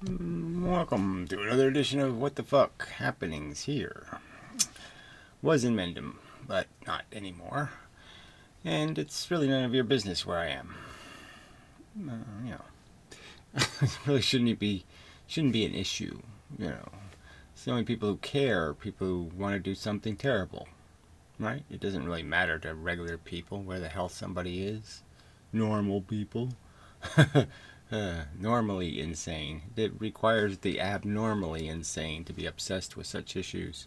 Welcome to another edition of What the Fuck Happenings Here. Was in Mendham, but not anymore. And it's really none of your business where I am. You know, it really shouldn't be an issue. You know, it's the only people who care are people who want to do something terrible, right? It doesn't really matter to regular people where the hell somebody is. Normal people. Normally insane. It requires the abnormally insane to be obsessed with such issues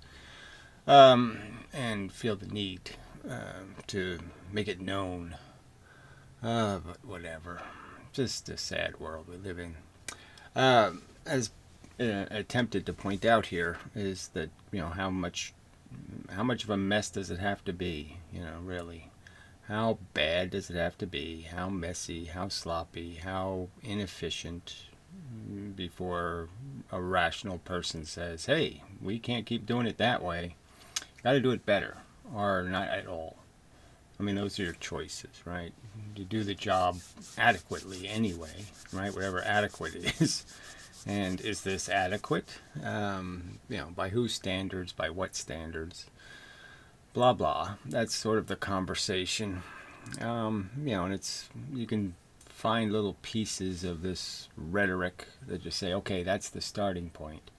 and feel the need to make it known. But whatever. Just a sad world we live in. As attempted to point out here is that how much of a mess does it have to be? Really. How bad does it have to be? How messy? How sloppy? How inefficient? Before a rational person says, "Hey, we can't keep doing it that way. Got to do it better, or not at all." I mean, those are your choices, right? You do the job adequately anyway, right? Whatever adequate is. And is this adequate? By whose standards? By what standards? Blah blah. That's sort of the conversation. And you can find little pieces of this rhetoric that just say, okay, that's the starting point.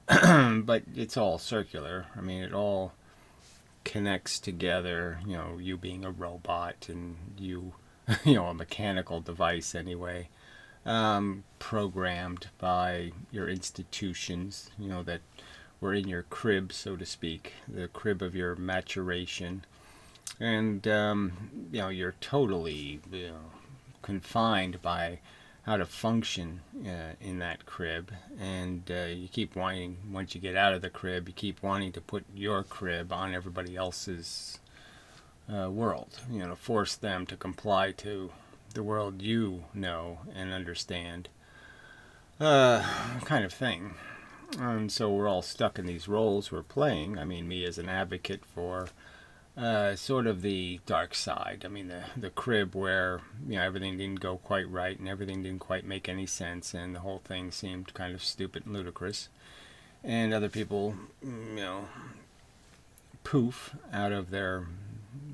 But it's all circular. I mean, it all connects together. You being a robot and you, a mechanical device anyway, programmed by your institutions. That were in your crib, so to speak, the crib of your maturation. And, you're totally confined by how to function in that crib. And you keep wanting, once you get out of the crib, you keep wanting to put your crib on everybody else's world, to force them to comply to the world you know and understand, kind of thing. And so we're all stuck in these roles we're playing. I mean, me as an advocate for sort of the dark side. I mean, the crib where everything didn't go quite right and everything didn't quite make any sense, and the whole thing seemed kind of stupid and ludicrous. And other people, poof out of their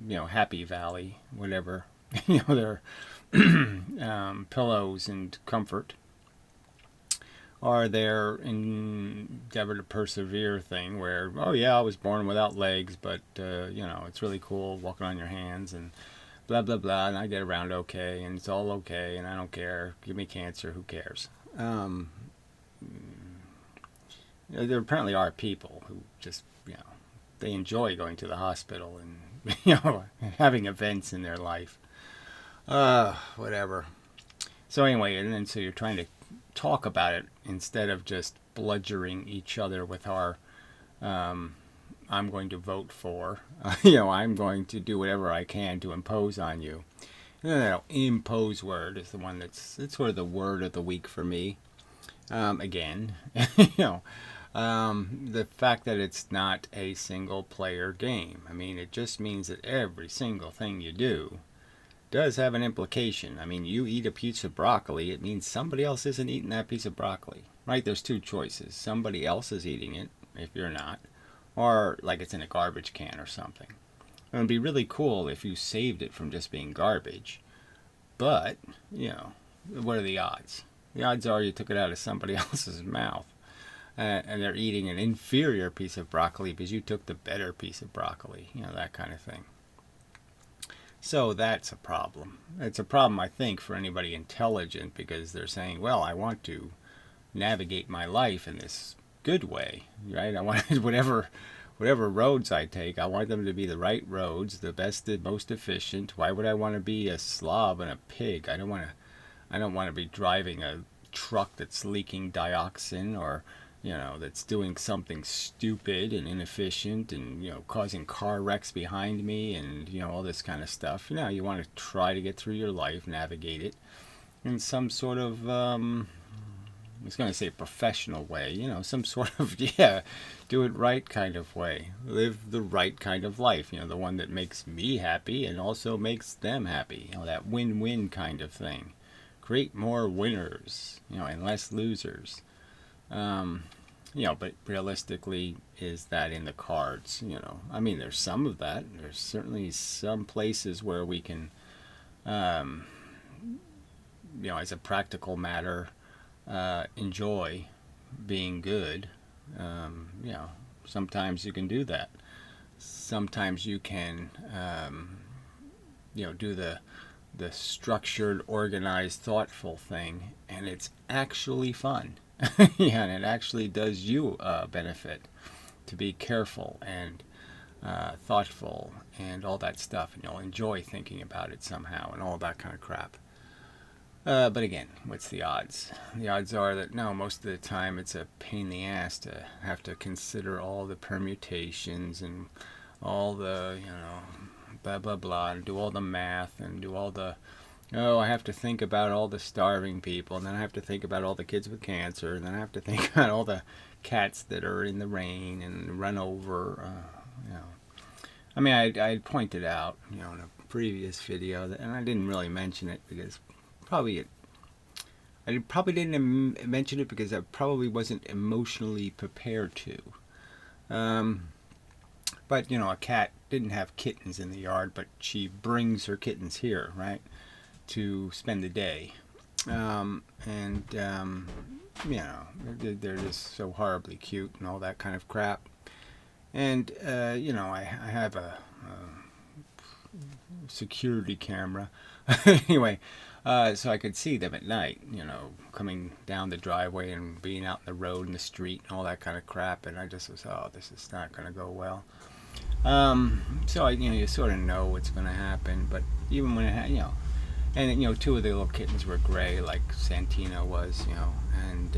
happy valley, whatever, their pillows and comfort, or their endeavor to persevere thing where, oh yeah, I was born without legs, but it's really cool walking on your hands and blah blah blah, and I get around okay, and it's all okay, and I don't care. Give me cancer, who cares? There apparently are people who just they enjoy going to the hospital and having events in their life. Whatever. So anyway, and then so you're trying to talk about it instead of just bludgeoning each other with our I'm going to vote for, I'm going to do whatever I can to impose on you. And then that impose word is the one it's sort of the word of the week for me. Again, the fact that it's not a single player game. I mean, it just means that every single thing you do does have an implication. I mean, you eat a piece of broccoli, it means somebody else isn't eating that piece of broccoli, right? There's two choices. Somebody else is eating it, if you're not, or like it's in a garbage can or something. It would be really cool if you saved it from just being garbage, but, what are the odds? The odds are you took it out of somebody else's mouth, and they're eating an inferior piece of broccoli because you took the better piece of broccoli, that kind of thing. So that's a problem. It's a problem, I think, for anybody intelligent, because they're saying, well, I want to navigate my life in this good way, right? I want whatever roads I take, I want them to be the right roads, the best, the most efficient. Why would I want to be a slob and a pig? I don't want to be driving a truck that's leaking dioxin, or that's doing something stupid and inefficient and, causing car wrecks behind me and, all this kind of stuff. You want to try to get through your life, navigate it in some sort of, I was going to say professional way, some sort of, do it right kind of way. Live the right kind of life, the one that makes me happy and also makes them happy, that win-win kind of thing. Create more winners, and less losers. But realistically, is that in the cards? I mean, there's some of that. There's certainly some places where we can, um, as a practical matter, enjoy being good. Sometimes you can do that. Sometimes you can, do the structured, organized, thoughtful thing, and it's actually fun. Yeah, and it actually does you benefit to be careful and thoughtful and all that stuff, and you'll enjoy thinking about it somehow and all that kind of crap. But again, what's the odds? The odds are that no, most of the time it's a pain in the ass to have to consider all the permutations and all the, blah, blah, blah, and do all the math and do all the, oh, I have to think about all the starving people, and then I have to think about all the kids with cancer, and then I have to think about all the cats that are in the rain and run over, I mean, I pointed out, in a previous video, and I didn't really mention it because I probably didn't mention it because I probably wasn't emotionally prepared to. But a cat didn't have kittens in the yard, but she brings her kittens here, right, to spend the day. They're just so horribly cute and all that kind of crap. And I have a security camera. Anyway, so I could see them at night, coming down the driveway and being out in the road and the street and all that kind of crap. And I just was, oh, this is not going to go well. So you sort of know what's going to happen. But even when it and two of the little kittens were gray, like Santino was, and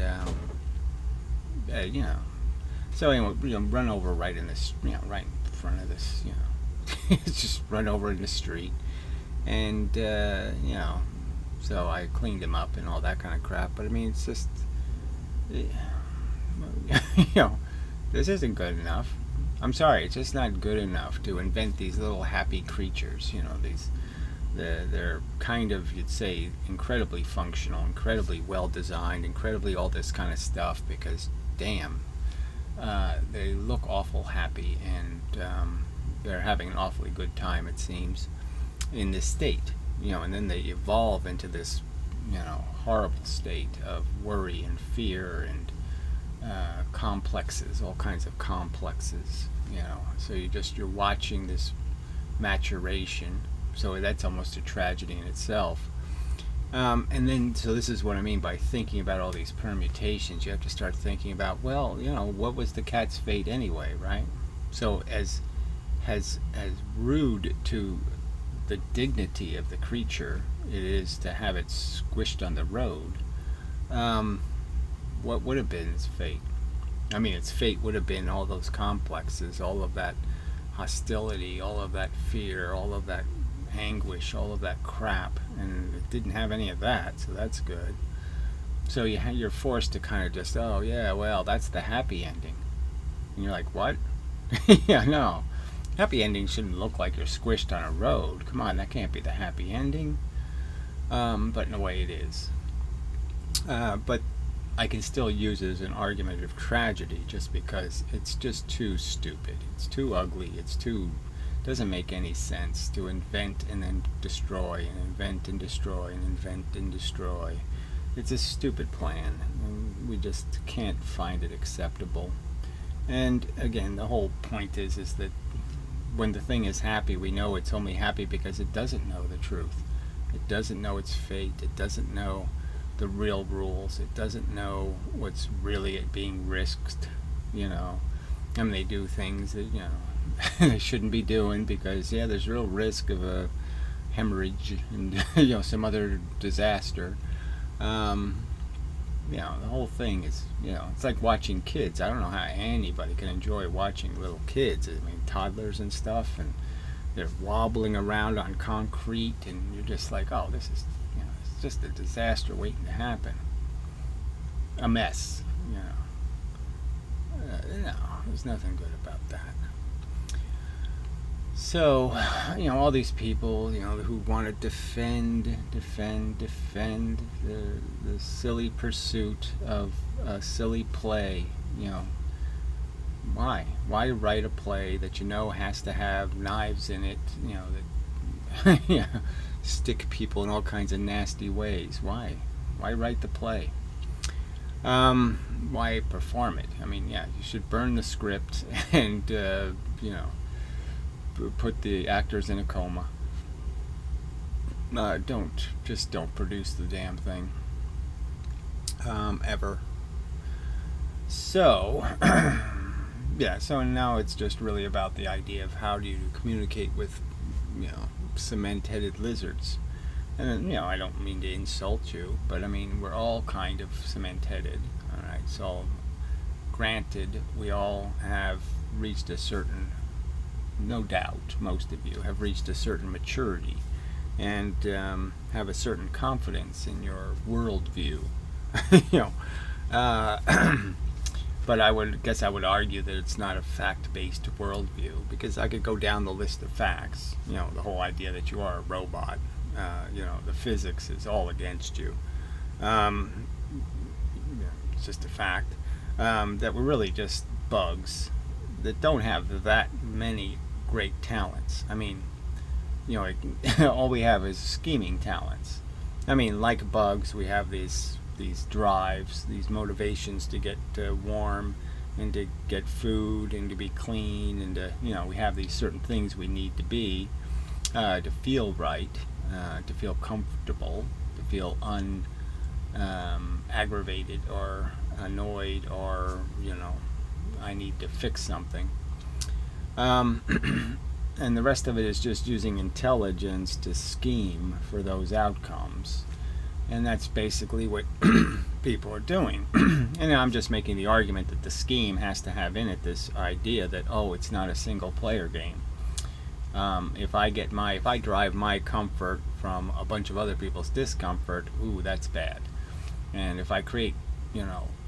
So anyway, run over right in this, right in front of this, just run over in the street. And, so I cleaned him up and all that kind of crap. But I mean, it's just, this isn't good enough. I'm sorry, it's just not good enough to invent these little happy creatures. They're kind of, you'd say, incredibly functional, incredibly well designed, incredibly all this kind of stuff. Because, damn, they look awful happy, and they're having an awfully good time, it seems, in this state. And then they evolve into this, horrible state of worry and fear and complexes, all kinds of complexes. So you're watching this maturation. So that's almost a tragedy in itself. And then, so this is what I mean by thinking about all these permutations. You have to start thinking about, well, what was the cat's fate anyway, right? So as rude to the dignity of the creature it is to have it squished on the road, what would have been its fate? I mean, its fate would have been all those complexes, all of that hostility, all of that fear, all of that anguish, all of that crap, and it didn't have any of that, so that's good. So you're forced to kind of just, oh yeah, well, that's the happy ending. And you're like, what? Yeah, no. Happy ending shouldn't look like you're squished on a road. Come on, that can't be the happy ending. But in a way it is. But I can still use it as an argument of tragedy just because it's just too stupid. It's too ugly. Doesn't make any sense to invent and then destroy, and invent and destroy, and invent and destroy. It's a stupid plan, and we just can't find it acceptable. And again, the whole point is that when the thing is happy, we know it's only happy because it doesn't know the truth. It doesn't know its fate. It doesn't know the real rules. It doesn't know what's really being risked, I mean, they do things that, they shouldn't be doing because, yeah, there's real risk of a hemorrhage and, some other disaster. The whole thing is, it's like watching kids. I don't know how anybody can enjoy watching little kids. I mean, toddlers and stuff, and they're wobbling around on concrete, and you're just like, oh, this is, it's just a disaster waiting to happen. A mess, No, there's nothing good about that. So, all these people, who want to defend the silly pursuit of a silly play, why? Why write a play that has to have knives in it, that stick people in all kinds of nasty ways? Why? Why write the play? Why perform it? I mean, you should burn the script and, put the actors in a coma. Don't produce the damn thing. Ever. So, so now it's just really about the idea of how do you communicate with, cement-headed lizards. And, I don't mean to insult you, but I mean, we're all kind of cement-headed. Alright, so granted, we all have reached a certain, no doubt, most of you have reached a certain maturity and have a certain confidence in your worldview. But I would argue that it's not a fact-based worldview, because I could go down the list of facts. The whole idea that you are a robot. The physics is all against you. It's just a fact that we're really just bugs that don't have that many great talents. I mean, all we have is scheming talents. I mean, like bugs, we have these drives, these motivations to get warm and to get food and to be clean, and to, we have these certain things we need to be to feel right, to feel comfortable, to feel aggravated or annoyed, or I need to fix something. And the rest of it is just using intelligence to scheme for those outcomes. And that's basically what people are doing. And I'm just making the argument that the scheme has to have in it this idea that, it's not a single player game. If I drive my comfort from a bunch of other people's discomfort, that's bad. And if I create,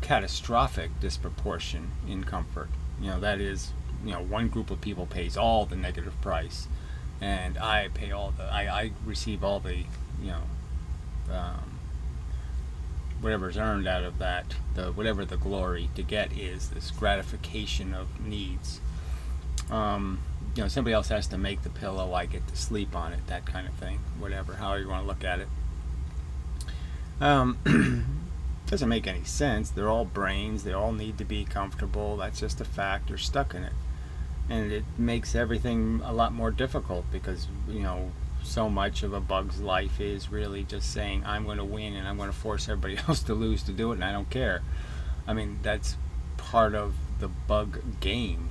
catastrophic disproportion in comfort, that is, one group of people pays all the negative price, and I pay I receive all the, whatever's earned out of that, whatever the glory to get is, this gratification of needs. Somebody else has to make the pillow, I get to sleep on it, that kind of thing, whatever, however you want to look at it. Doesn't make any sense. They're all brains, they all need to be comfortable, that's just a fact, they're stuck in it. And it makes everything a lot more difficult, because, so much of a bug's life is really just saying, I'm going to win and I'm going to force everybody else to lose to do it, and I don't care. I mean, that's part of the bug game.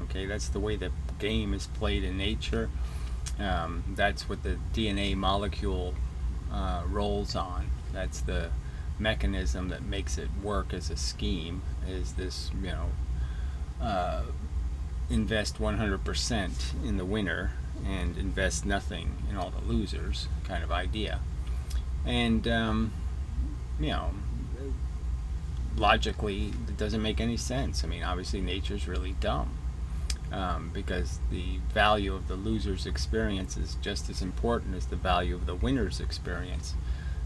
Okay, that's the way the game is played in nature. That's what the DNA molecule rolls on. That's the mechanism that makes it work as a scheme, is this, invest 100% in the winner and invest nothing in all the losers kind of idea. And logically it doesn't make any sense. I mean, obviously nature's really dumb, because the value of the loser's experience is just as important as the value of the winner's experience.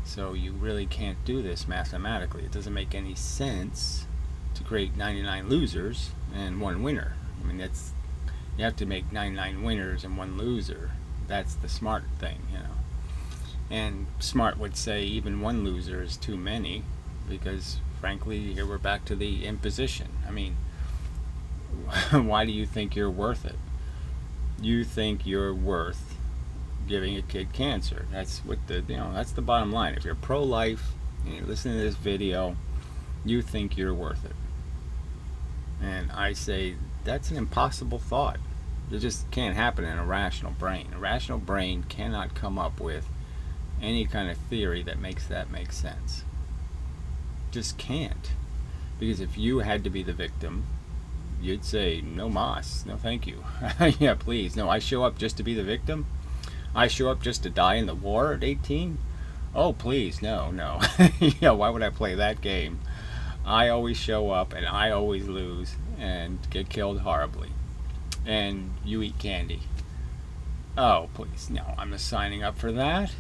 So you really can't do this mathematically. It doesn't make any sense to create 99 losers and one winner. I mean, you have to make 99 winners and one loser. That's the smart thing, And smart would say even one loser is too many, because frankly, here we're back to the imposition. I mean, why do you think you're worth it? You think you're worth giving a kid cancer. That's what that's the bottom line. If you're pro-life and you're listening to this video, you think you're worth it. And I say that's an impossible thought. It just can't happen in a rational brain. A rational brain cannot come up with any kind of theory that makes that make sense. Just can't. Because if you had to be the victim, you'd say, no mas, no thank you. Yeah, please. No, I show up just to be the victim? I show up just to die in the war at 18? Oh, please, no. Why would I play that game? I always show up and I always lose and get killed horribly. And you eat candy. Oh, please, no, I'm not signing up for that.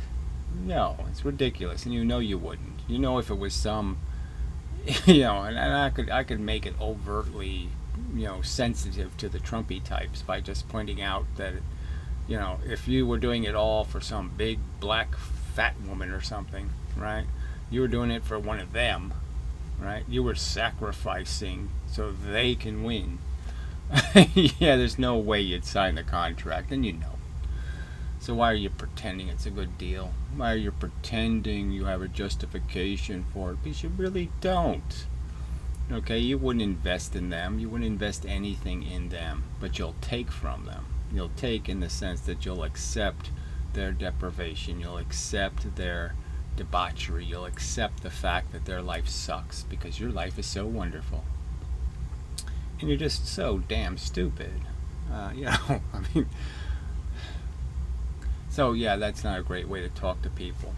No, it's ridiculous, and you know you wouldn't. You know if it was some, and I could make it overtly, sensitive to the Trumpy types by just pointing out that, if you were doing it all for some big black fat woman or something, right? You were doing it for one of them, right? You were sacrificing so they can win. Yeah, there's no way you'd sign the contract, and you know. So why are you pretending it's a good deal? Why are you pretending you have a justification for it? Because you really don't. Okay, you wouldn't invest in them. You wouldn't invest anything in them, but you'll take from them. You'll take in the sense that you'll accept their deprivation. You'll accept their debauchery. You'll accept the fact that their life sucks because your life is so wonderful. And you're just so damn stupid. I mean, so yeah, that's not a great way to talk to people.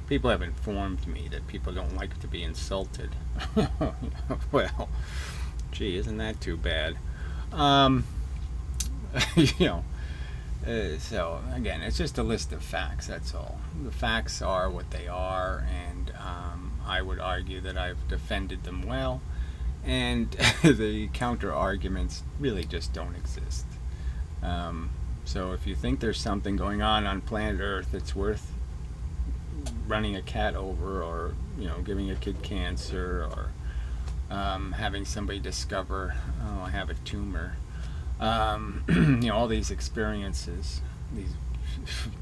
People have informed me that people don't like to be insulted. Well, gee, isn't that too bad? So again, it's just a list of facts. That's all. The facts are what they are, and I would argue that I've defended them well, and the counter arguments really just don't exist. So if you think there's something going on planet Earth that's worth running a cat over, or giving a kid cancer, or having somebody discover, oh, I have a tumor, all these experiences, these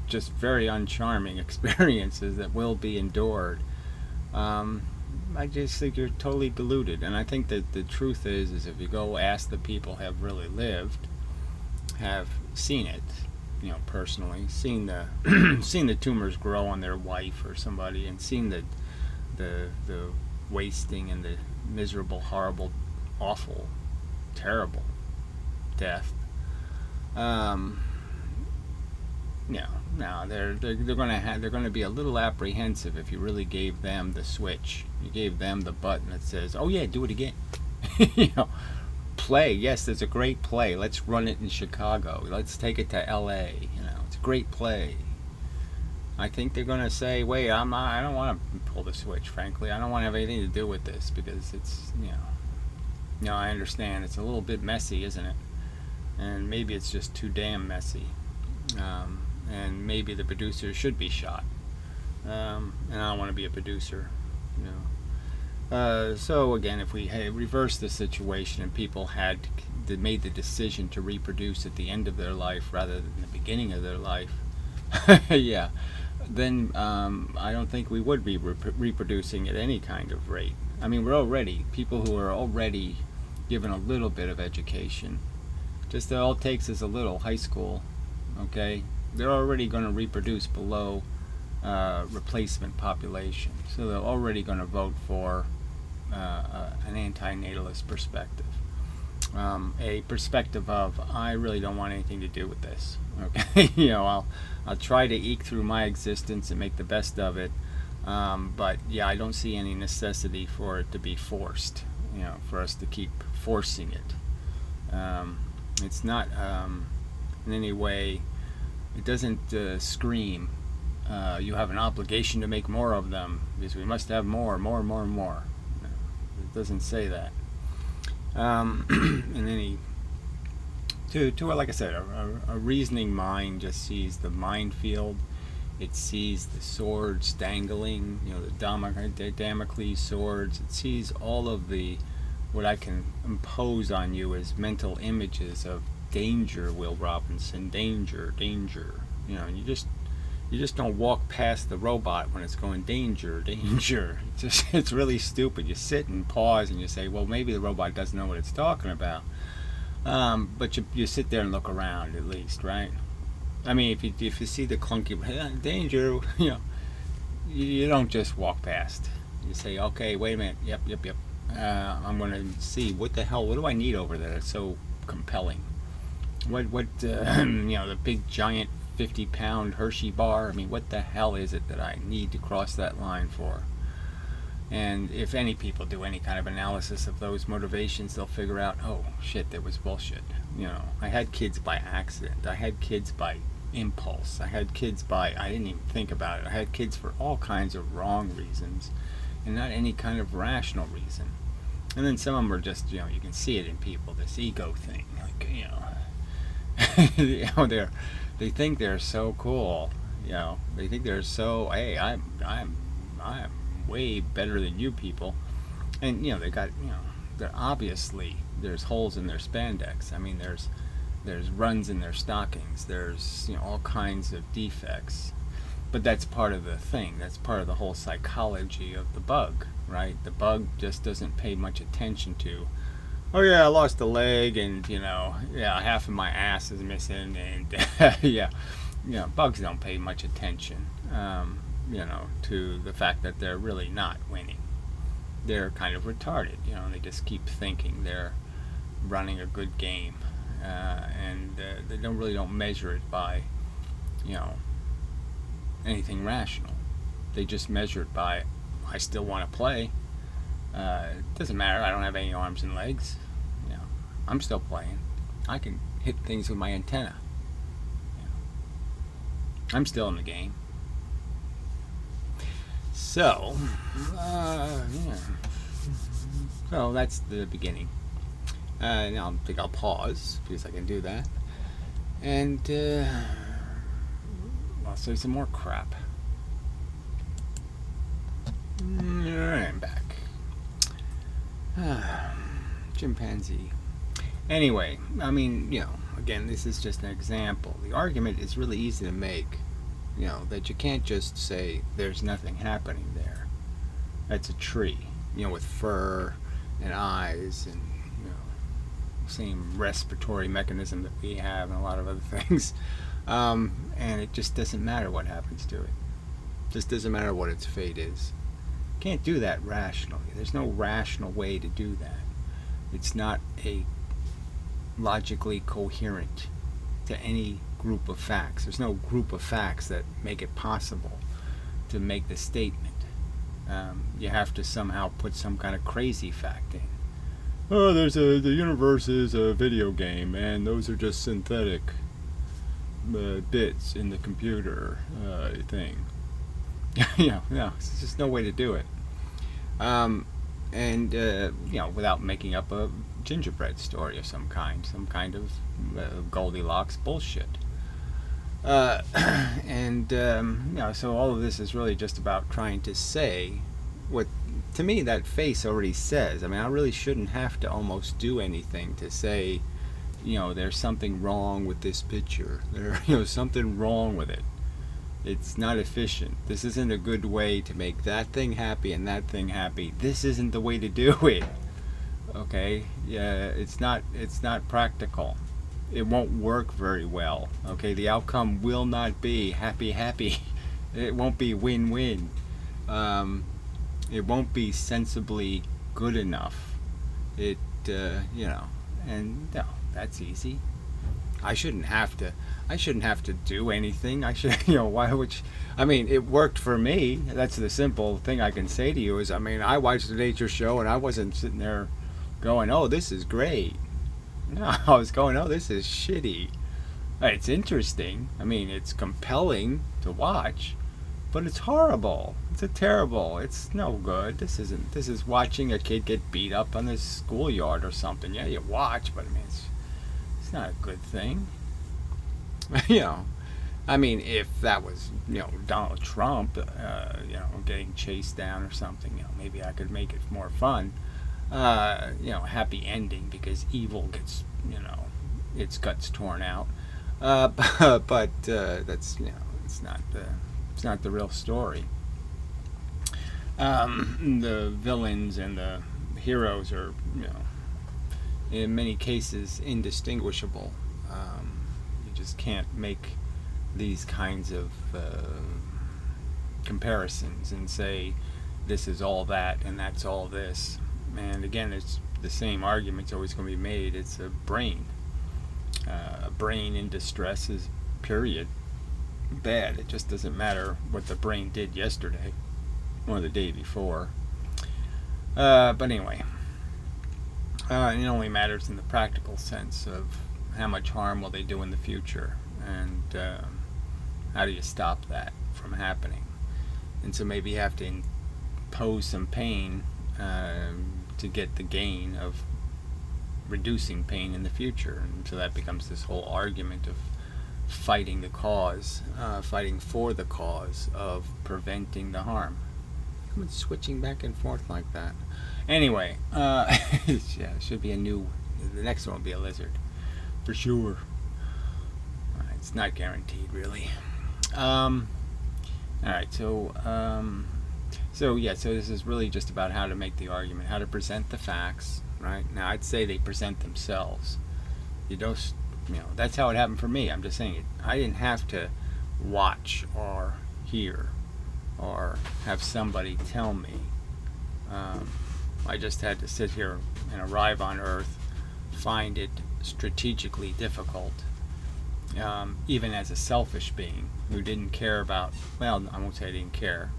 just very uncharming experiences that will be endured, I just think you're totally deluded. And I think that the truth is if you go ask the people who have really lived, have seen it, personally, seen the seen the tumors grow on their wife or somebody, and seen the wasting and the miserable, horrible, awful, terrible death. Now they're going to be a little apprehensive if you really gave them the switch. You gave them the button that says, "Oh yeah, do it again." Play, yes, there's a great play. Let's run it in Chicago. Let's take it to L.A. It's a great play. I think they're going to say, "Wait, I don't want to pull the switch. Frankly, I don't want to have anything to do with this because it's, I understand it's a little bit messy, isn't it? And maybe it's just too damn messy. And maybe the producer should be shot. And I don't want to be a producer, So again, if we reverse the situation and people had made the decision to reproduce at the end of their life rather than the beginning of their life, yeah, then I don't think we would be reproducing at any kind of rate. I mean, we're already people who are already given a little bit of education. Just all it takes is a little high school. Okay, they're already going to reproduce below replacement population, so they're already going to vote for an anti-natalist perspective, a perspective of I really don't want anything to do with this. Okay, I'll try to eke through my existence and make the best of it, but yeah, I don't see any necessity for it to be forced. For us to keep forcing it. It's not in any way. It doesn't scream. You have an obligation to make more of them because we must have more. It doesn't say that. In any, like I said, a reasoning mind just sees the minefield. It sees the swords dangling, the Damocles swords. It sees all of what I can impose on you as mental images of danger, Will Robinson, danger. You just don't walk past the robot when it's going danger. It's really stupid. You sit and pause and you say, well, maybe the robot doesn't know what it's talking about. But you sit there and look around at least, right? I mean, if you see the clunky danger, you don't just walk past. You say, okay, wait a minute, yep. I'm going to see what do I need over there that's so compelling? What the big giant 50-pound Hershey bar? I mean, what the hell is it that I need to cross that line for? And if any people do any kind of analysis of those motivations, they'll figure out, oh shit, that was bullshit. I had kids by accident. I had kids by impulse. I had kids I didn't even think about it. I had kids for all kinds of wrong reasons and not any kind of rational reason. And then some of them are just, you can see it in people, this ego thing. Like, they think they're so cool. They think they're so, hey, I'm way better than you people. And, they got, they're obviously, there's holes in their spandex. I mean, there's runs in their stockings. There's, all kinds of defects. But that's part of the thing. That's part of the whole psychology of the bug, right? The bug just doesn't pay much attention to, oh yeah, I lost a leg, and half of my ass is missing, and bugs don't pay much attention, to the fact that they're really not winning. They're kind of retarded, they just keep thinking they're running a good game, and they don't measure it by, anything rational. They just measure it by, I still want to play. It doesn't matter. I don't have any arms and legs. I'm still playing. I can hit things with my antenna. I'm still in the game. So, So that's the beginning. Now I think I'll pause because I can do that, and I'll say some more crap. I'm back. Chimpanzee. Anyway, I mean, again, this is just an example. The argument is really easy to make, that you can't just say there's nothing happening there. That's a tree, with fur and eyes and, same respiratory mechanism that we have and a lot of other things. And it just doesn't matter what happens to it. Just doesn't matter what its fate is. Can't do that rationally. There's no rational way to do that. It's not a logically coherent to any group of facts. There's no group of facts that make it possible to make the statement. You have to somehow put some kind of crazy fact in. Oh, the universe is a video game, and those are just synthetic bits in the computer thing. It's just no way to do it. Without making up a gingerbread story of some kind of Goldilocks bullshit. So all of this is really just about trying to say what, to me, that face already says. I mean, I really shouldn't have to almost do anything to say, there's something wrong with this picture. There's something wrong with it. It's not efficient. This isn't a good way to make that thing happy and that thing happy. This isn't the way to do it. Okay? Yeah, it's not practical. It won't work very well. Okay? The outcome will not be happy. It won't be win-win. It won't be sensibly good enough. And no, that's easy. I shouldn't have to do anything. Why would you, it worked for me. That's the simple thing I can say to you is, I watched the nature show and I wasn't sitting there going, oh, this is great. No, I was going, oh, this is shitty. It's interesting. It's compelling to watch, but it's horrible. It's no good. This is watching a kid get beat up on the schoolyard or something. Yeah, you watch, but it's not a good thing. If that was, Donald Trump, getting chased down or something, maybe I could make it more fun. Happy ending because evil gets, its guts torn out. But that's, it's not the real story. The villains and the heroes are, in many cases indistinguishable. You just can't make these kinds of comparisons and say this is all that and that's all this. And again, it's the same argument's always going to be made. It's a brain. A brain in distress is, period, bad. It just doesn't matter what the brain did yesterday or the day before. But anyway, it only matters in the practical sense of how much harm will they do in the future. And How do you stop that from happening? And so maybe you have to impose some pain to get the gain of reducing pain in the future. And so that becomes this whole argument of fighting the cause, fighting for the cause of preventing the harm. I'm switching back and forth like that. Anyway, yeah, it should be a new. The next one will be a lizard, for sure. It's not guaranteed, really. All right, so this is really just about how to make the argument, how to present the facts. Right now, I'd say they present themselves. That's how it happened for me. I'm just saying it. I didn't have to watch or hear or have somebody tell me. I just had to sit here and arrive on Earth, find it strategically difficult, even as a selfish being who didn't care about, well, I won't say I didn't care,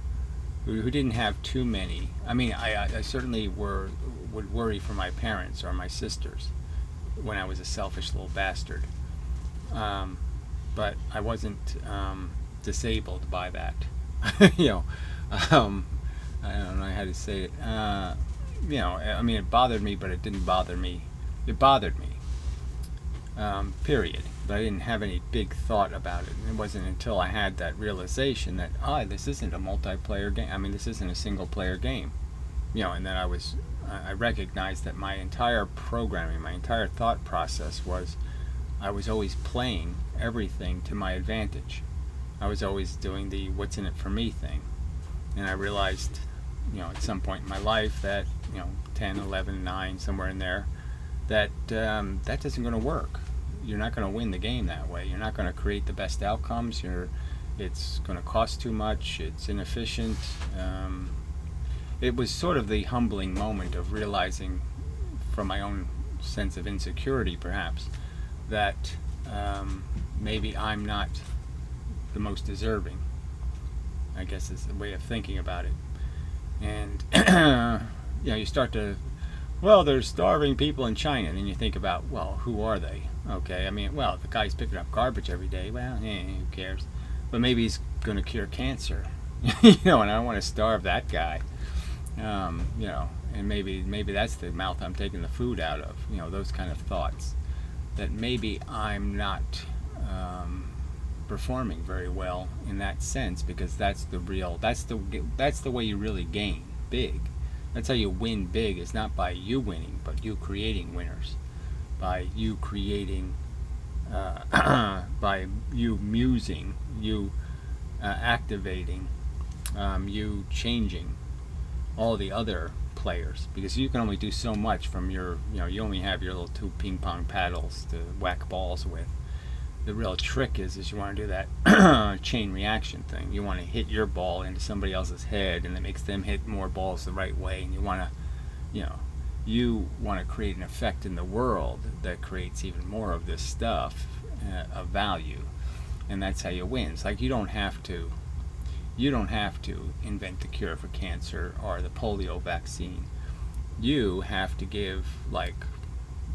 who didn't have too many. I mean, I certainly would worry for my parents or my sisters when I was a selfish little bastard. But I wasn't disabled by that. I don't know how to say it. I mean, it bothered me, but it didn't bother me. It bothered me, period. But I didn't have any big thought about it. It wasn't until I had that realization that, this isn't a multiplayer game. I mean, this isn't a single-player game. And then I recognized that my entire programming, my entire thought process was, I was always playing everything to my advantage. I was always doing the what's in it for me thing. And I realized, at some point in my life that, 10, 11, 9, somewhere in there, that that isn't going to work. You're not going to win the game that way. You're not going to create the best outcomes. It's going to cost too much. It's inefficient. It was sort of the humbling moment of realizing, from my own sense of insecurity perhaps, that maybe I'm not the most deserving, I guess is the way of thinking about it. And you start to, there's starving people in China, and then you think about, who are they? Okay, I mean, the guy's picking up garbage every day, who cares? But maybe he's going to cure cancer, and I don't want to starve that guy. And maybe that's the mouth I'm taking the food out of, those kind of thoughts, that maybe I'm not performing very well in that sense, because that's the way you really gain big. That's how you win big. It's not by you winning, but you creating winners, by you creating, by you musing, you activating, you changing all the other players, because you can only do so much from your, you only have your little 2 ping pong paddles to whack balls with. The real trick is you want to do that chain reaction thing. You want to hit your ball into somebody else's head, and it makes them hit more balls the right way, and you want to create an effect in the world that creates even more of this stuff of value, and that's how you win. It's like you don't have to invent the cure for cancer or the polio vaccine. You have to give, like,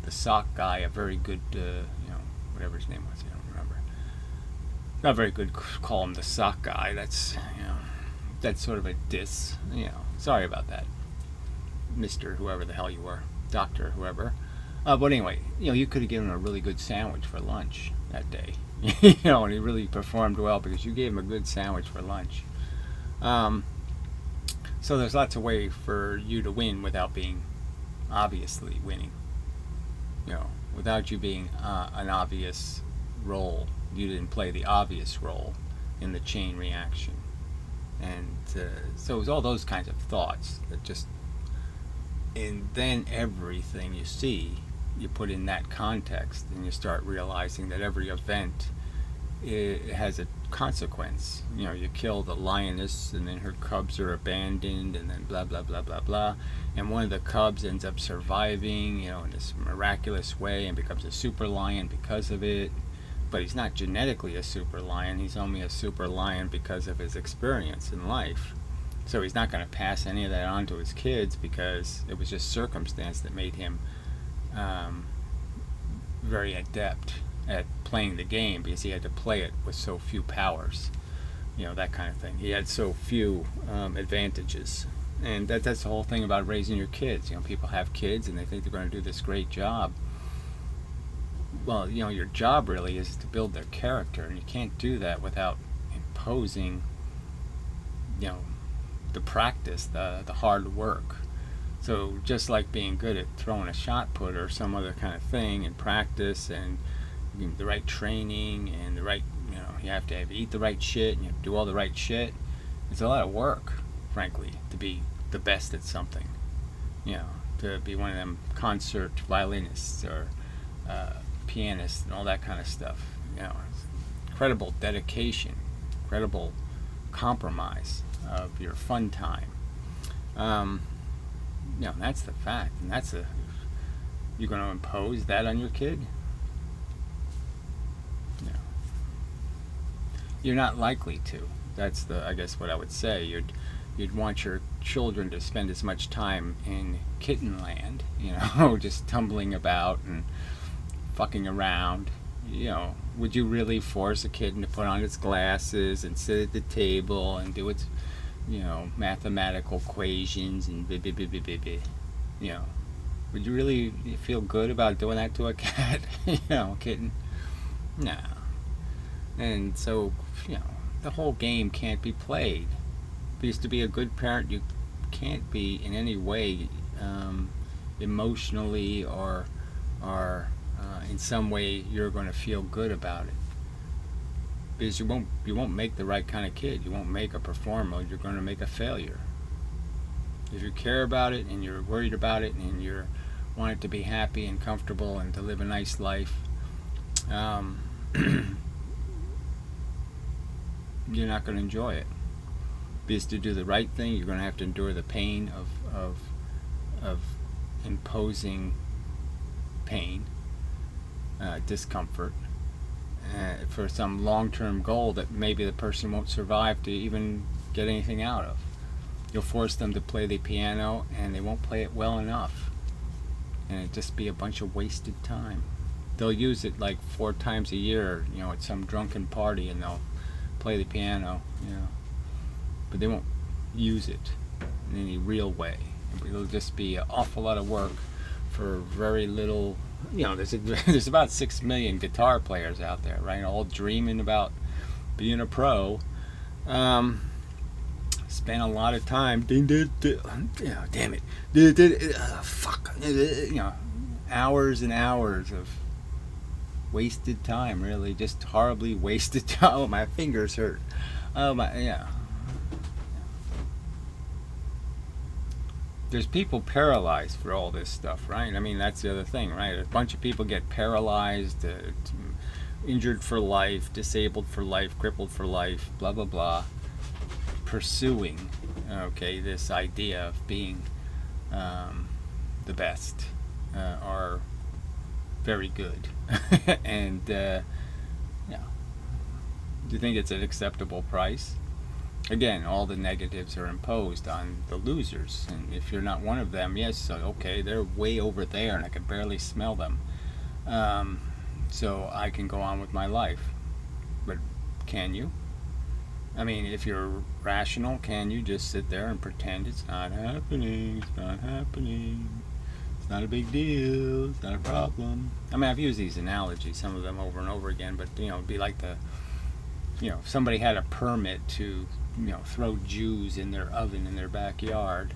the sock guy a very good, whatever his name was, I don't remember. Not very good. Call him the sock guy. That's sort of a diss. Sorry about that, Mr. Whoever the hell you were, Doctor whoever. But anyway, you could have given him a really good sandwich for lunch that day. And he really performed well because you gave him a good sandwich for lunch. So there's lots of ways for you to win without being obviously winning. Without you being an obvious role. You didn't play the obvious role in the chain reaction. And so it was all those kinds of thoughts that just, and then everything you see, you put in that context, and you start realizing that every event, it has a consequence. You kill the lioness, and then her cubs are abandoned, and then blah blah blah blah blah, and one of the cubs ends up surviving, in this miraculous way, and becomes a super lion because of it. But he's not genetically a super lion. He's only a super lion because of his experience in life. So he's not going to pass any of that on to his kids, because it was just circumstance that made him very adept at playing the game because he had to play it with so few powers, that kind of thing. He had so few advantages. And that's the whole thing about raising your kids. People have kids and they think they're going to do this great job. Well, your job really is to build their character, and you can't do that without imposing, the practice, the hard work. So just like being good at throwing a shot put or some other kind of thing, and practice and the right training and the right, you have to eat the right shit and you have to do all the right shit. It's a lot of work, frankly, to be the best at something. To be one of them concert violinists or pianists and all that kind of stuff. Incredible dedication, incredible compromise of your fun time. That's the fact, and you're going to impose that on your kid? No. You're not likely to. That's I guess what I would say. You'd want your children to spend as much time in kitten land, just tumbling about and fucking around. Would you really force a kitten to put on its glasses and sit at the table and do its mathematical equations and blah, blah, blah, blah, blah, blah. Would you really feel good about doing that to a cat? Kitten? No. And so, the whole game can't be played. Because to be a good parent, you can't be in any way emotionally or in some way you're going to feel good about it. Because you won't make the right kind of kid. You won't make a performer. You're going to make a failure. If you care about it and you're worried about it and you want it to be happy and comfortable and to live a nice life, you're not going to enjoy it. Because to do the right thing, you're going to have to endure the pain of imposing pain, discomfort, for some long-term goal that maybe the person won't survive to even get anything out of. You'll force them to play the piano and they won't play it well enough, and it'll just be a bunch of wasted time. They'll use it like 4 times a year, at some drunken party, and they'll play the piano, but they won't use it in any real way. It'll just be an awful lot of work for very little. There's about 6 million guitar players out there, right? All dreaming about being a pro. Spend a lot of time. Damn it! Fuck! Hours and hours of wasted time. Really, just horribly wasted time. Oh, my fingers hurt. Oh my, yeah. There's people paralyzed for all this stuff, right? I mean, that's the other thing, right? A bunch of people get paralyzed, injured for life, disabled for life, crippled for life, blah, blah, blah, pursuing, this idea of being the best or very good. And, do you think it's an acceptable price? Again, all the negatives are imposed on the losers, and if you're not one of them, yes, okay, they're way over there and I can barely smell them, so I can go on with my life. But can you? I mean, if you're rational, can you just sit there and pretend it's not happening, it's not happening, it's not a big deal, it's not a problem? I mean, I've used these analogies, some of them over and over again, but it'd be like if somebody had a permit to throw Jews in their oven in their backyard,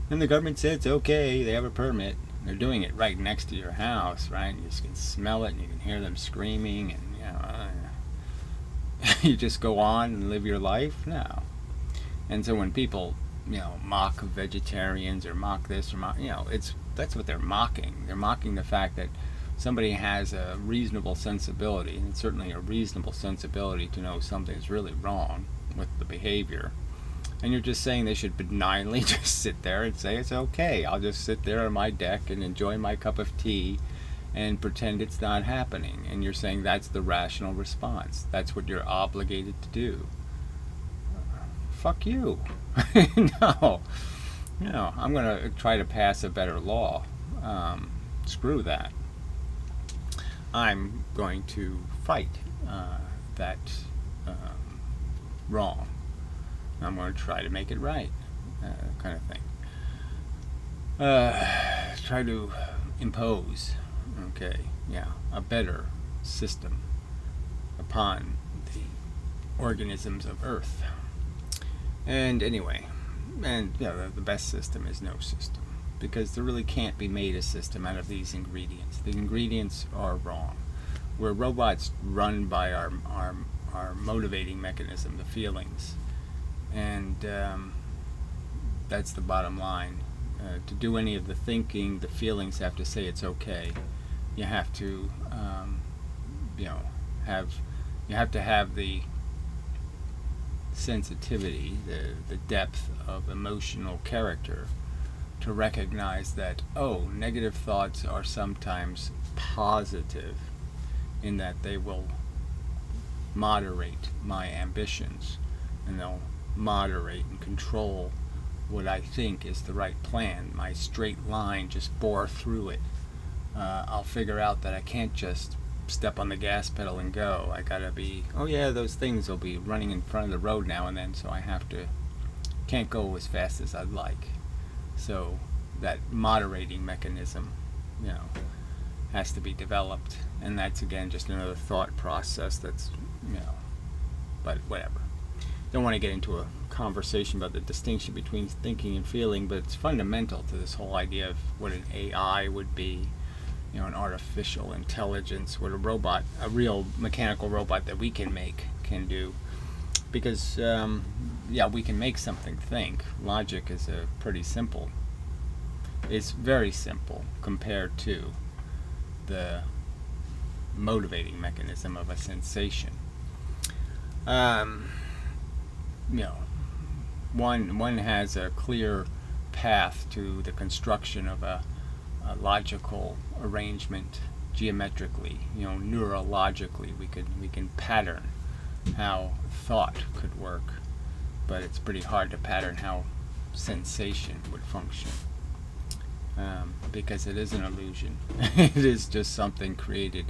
and the government said it's okay, they have a permit, they're doing it right next to your house, right? You just can smell it and you can hear them screaming, and you just go on and live your life? No. And so when people mock vegetarians or mock this or mock, that's what they're mocking. They're mocking the fact that somebody has a reasonable sensibility, and certainly a reasonable sensibility to know something's really wrong with the behavior, and you're just saying they should benignly just sit there and say it's okay. I'll just sit there on my deck and enjoy my cup of tea and pretend it's not happening. And you're saying that's the rational response. That's what you're obligated to do. Fuck you. No, I'm gonna try to pass a better law. Screw that. I'm going to fight that wrong. I'm going to try to make it right, kind of thing. Try to impose, a better system upon the organisms of Earth. And anyway, the best system is no system, because there really can't be made a system out of these ingredients. The ingredients are wrong. We're robots run by our motivating mechanism, the feelings, and that's the bottom line. To do any of the thinking, the feelings have to say it's okay. You have to, have the sensitivity, the depth of emotional character to recognize that, negative thoughts are sometimes positive in that they will moderate my ambitions, and they'll moderate and control what I think is the right plan. My straight line, just bore through it. I'll figure out that I can't just step on the gas pedal and go. I gotta be, those things will be running in front of the road now and then, so I can't go as fast as I'd like. So that moderating mechanism, has to be developed, and that's again just another thought process that's, but whatever. Don't want to get into a conversation about the distinction between thinking and feeling, but it's fundamental to this whole idea of what an AI would be, an artificial intelligence, what a real mechanical robot that we can make can do. Because, we can make something think. Logic is pretty simple. It's very simple compared to the motivating mechanism of a sensation. One has a clear path to the construction of a logical arrangement geometrically, neurologically. We can pattern how thought could work, but it's pretty hard to pattern how sensation would function, because it is an illusion. It is just something created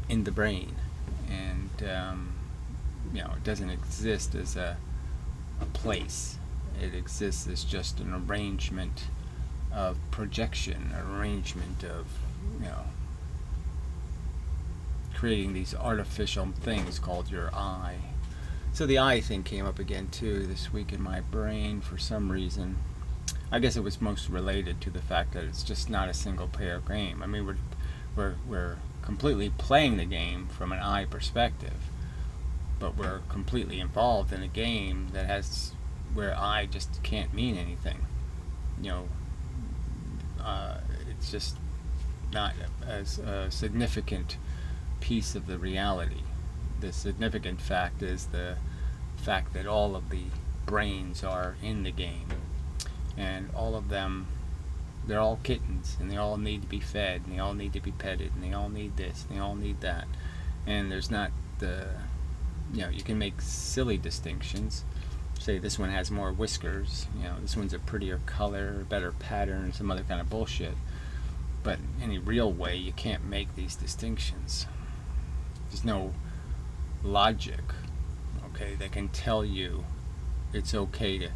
in the brain, and it doesn't exist as a place. It exists as just an arrangement of projection, an arrangement of, creating these artificial things called your I. So the I thing came up again too this week in my brain for some reason. I guess it was most related to the fact that it's just not a single player game. I mean, we're completely playing the game from an I perspective, but we're completely involved in a game that has where I just can't mean anything. It's just not as a significant piece of the reality. The significant fact is the fact that all of the brains are in the game, and all of them, they're all kittens, and they all need to be fed, and they all need to be petted, and they all need this, and they all need that. And there's not you can make silly distinctions. Say this one has more whiskers, this one's a prettier color, better pattern, some other kind of bullshit. But in any real way, you can't make these distinctions. There's no logic, that can tell you it's okay to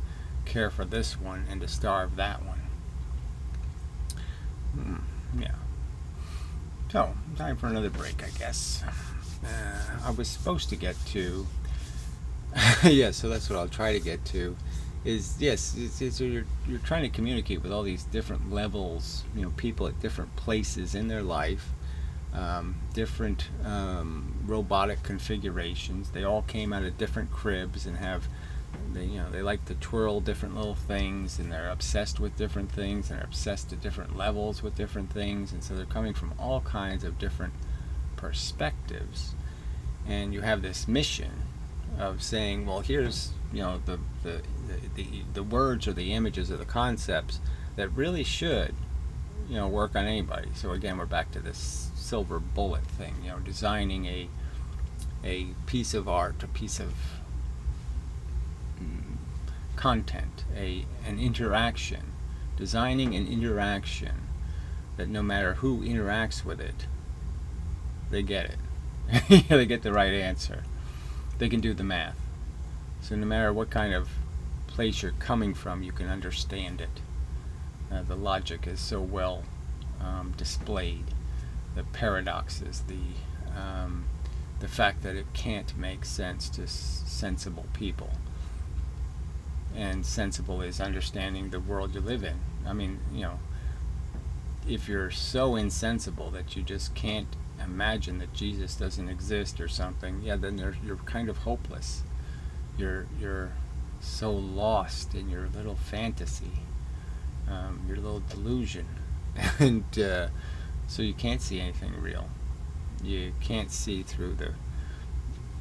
care for this one and to starve that one. So, time for another break, I guess. I was supposed to get to so that's what I'll try to get to, is you're trying to communicate with all these different levels, people at different places in their life, different robotic configurations. They all came out of different cribs and they like to twirl different little things, and they're obsessed with different things, and they're obsessed at different levels with different things, and so they're coming from all kinds of different perspectives. And you have this mission of saying, well, here's the words or the images or the concepts that really should work on anybody. So again, we're back to this silver bullet thing, designing a piece of art, a piece of content, an interaction, designing an interaction that no matter who interacts with it they get it. They get the right answer. They can do the math. So no matter what kind of place you're coming from, you can understand it. The logic is so well displayed. The paradoxes, the fact that it can't make sense to sensible people. And sensible is understanding the world you live in. I mean, if you're so insensible that you just can't imagine that Jesus doesn't exist or something, yeah, then you're kind of hopeless. You're so lost in your little fantasy, your little delusion, and so you can't see anything real. You can't see through the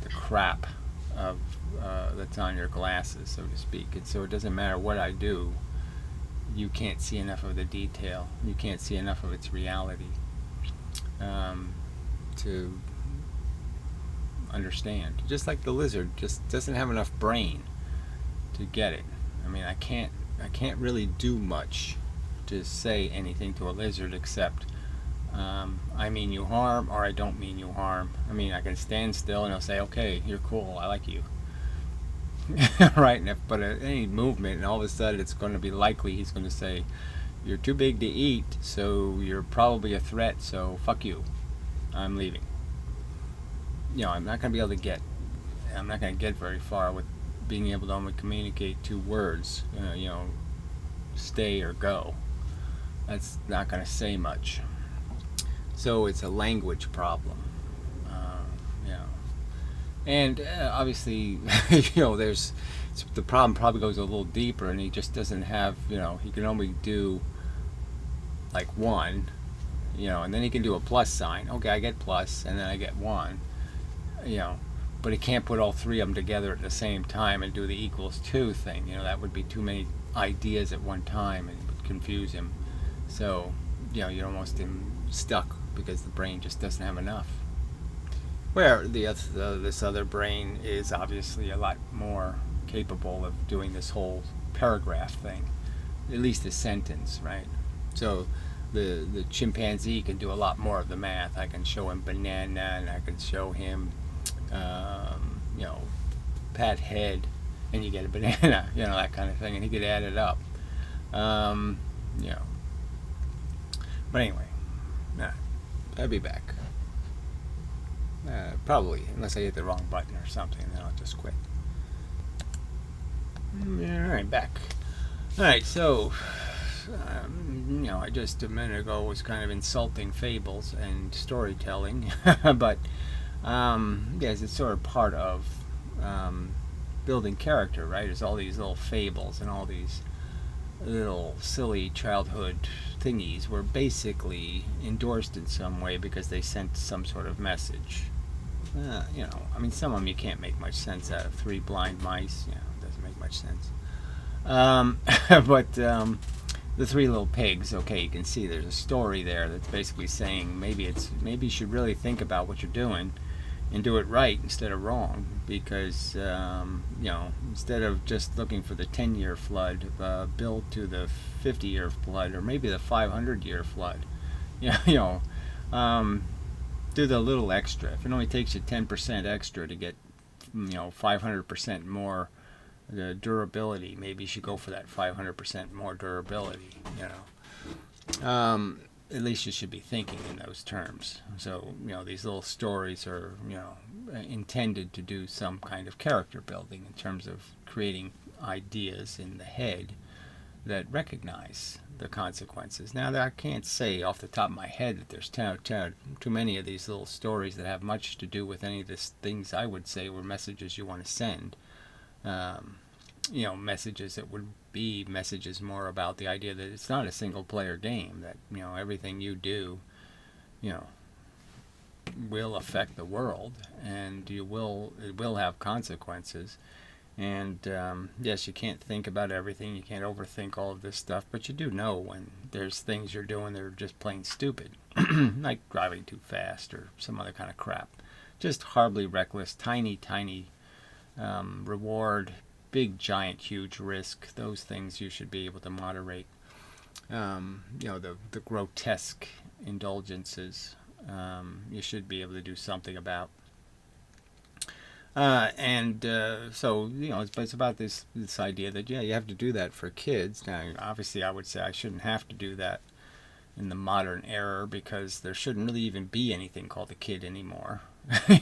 crap of that's on your glasses, so to speak. And so it doesn't matter what I do, you can't see enough of the detail. You can't see enough of its reality to understand. Just like the lizard just doesn't have enough brain to get it. I mean, I can't really do much to say anything to a lizard except I mean you harm, or I don't mean you harm. I mean, I can stand still and I'll say, okay, you're cool, I like you. Right? But any movement, and all of a sudden it's going to be likely he's going to say, you're too big to eat, so you're probably a threat, so fuck you, I'm leaving. I'm not going to be able to get very far with being able to only communicate 2 words, stay or go. That's not going to say much. So it's a language problem. And obviously, there's the problem probably goes a little deeper, and he just doesn't have, he can only do like 1, and then he can do a plus sign. Okay, I get plus, and then I get 1, but he can't put all 3 of them together at the same time and do the equals 2 thing. That would be too many ideas at one time, and it would confuse him. So, you're almost stuck because the brain just doesn't have enough. Where this other brain is obviously a lot more capable of doing this whole paragraph thing, at least a sentence, right? So the chimpanzee can do a lot more of the math. I can show him banana, and I can show him, pat head, and you get a banana, that kind of thing, and he could add it up. But anyway, I'll be back. Probably, unless I hit the wrong button or something, then I'll just quit. Alright, back. Alright, so, I just a minute ago was kind of insulting fables and storytelling, but, yes, it's sort of part of building character, right? There's all these little fables and all these little silly childhood thingies were basically endorsed in some way because they sent some sort of message. I mean, some of them you can't make much sense out of. 3 blind mice, it doesn't make much sense. But the 3 little pigs, okay, you can see there's a story there that's basically saying maybe you should really think about what you're doing and do it right instead of wrong, because instead of just looking for the 10-year flood, build to the 50-year flood, or maybe the 500-year flood. Do the little extra. If it only takes you 10% extra to get 500% more durability, maybe you should go for that 500% more durability. At least you should be thinking in those terms. So, these little stories are, intended to do some kind of character building in terms of creating ideas in the head that recognize the consequences. Now, I can't say off the top of my head that there's too many of these little stories that have much to do with any of these things I would say were messages you want to send. Messages that would be messages more about the idea that it's not a single player game, that everything you do will affect the world, and it will have consequences. And yes, you can't think about everything, you can't overthink all of this stuff, but you do know when there's things you're doing that are just plain stupid, like driving too fast or some other kind of crap. Just horribly reckless, tiny reward, big, giant, huge risk. Those things you should be able to moderate. The grotesque indulgences you should be able to do something about. So it's about this idea that you have to do that for kids. Now, obviously, I would say I shouldn't have to do that in the modern era because there shouldn't really even be anything called a kid anymore.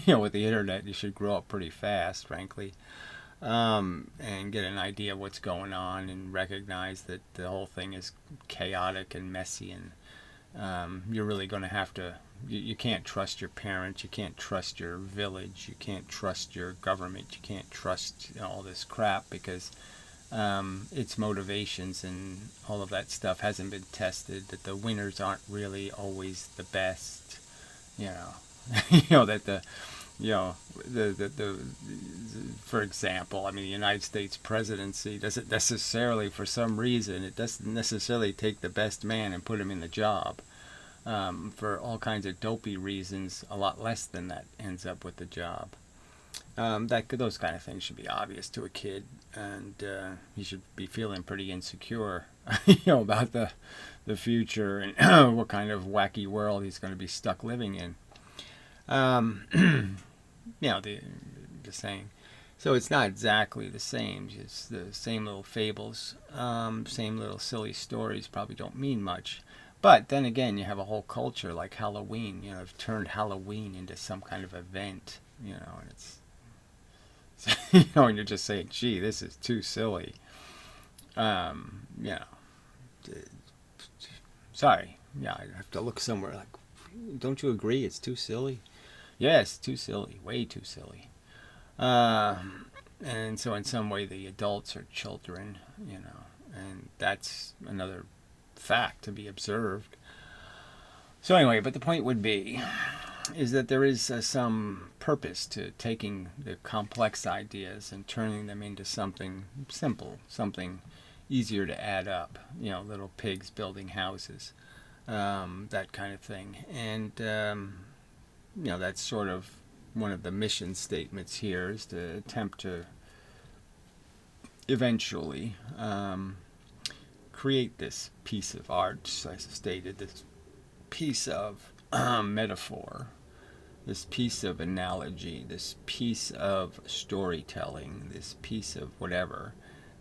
With the internet, you should grow up pretty fast, frankly, and get an idea of what's going on and recognize that the whole thing is chaotic and messy, and you're really going to have to. You can't trust your parents. You can't trust your village. You can't trust your government. You can't trust all this crap because its motivations and all of that stuff hasn't been tested. That the winners aren't really always the best. That the for example, I mean, the United States presidency doesn't necessarily, for some reason, it doesn't necessarily take the best man and put him in the job. For all kinds of dopey reasons, a lot less than that ends up with the job. Those kind of things should be obvious to a kid, and he should be feeling pretty insecure, about the future and what kind of wacky world he's going to be stuck living in. Just saying. So it's not exactly the same. It's the same little fables, same little silly stories. Probably don't mean much. But then again, you have a whole culture like Halloween. Have turned Halloween into some kind of event. And it's and you're just saying, "Gee, this is too silly." Sorry. Yeah, I have to look somewhere. Like, don't you agree? It's too silly. Yes, too silly. Way too silly. And so in some way, the adults are children. And that's another fact to be observed. So anyway, but the point would be is that there is some purpose to taking the complex ideas and turning them into something simple, something easier to add up. Little pigs building houses, that kind of thing. And that's sort of one of the mission statements here, is to attempt to eventually create this piece of art, as I stated, this piece of metaphor, this piece of analogy, this piece of storytelling, this piece of whatever,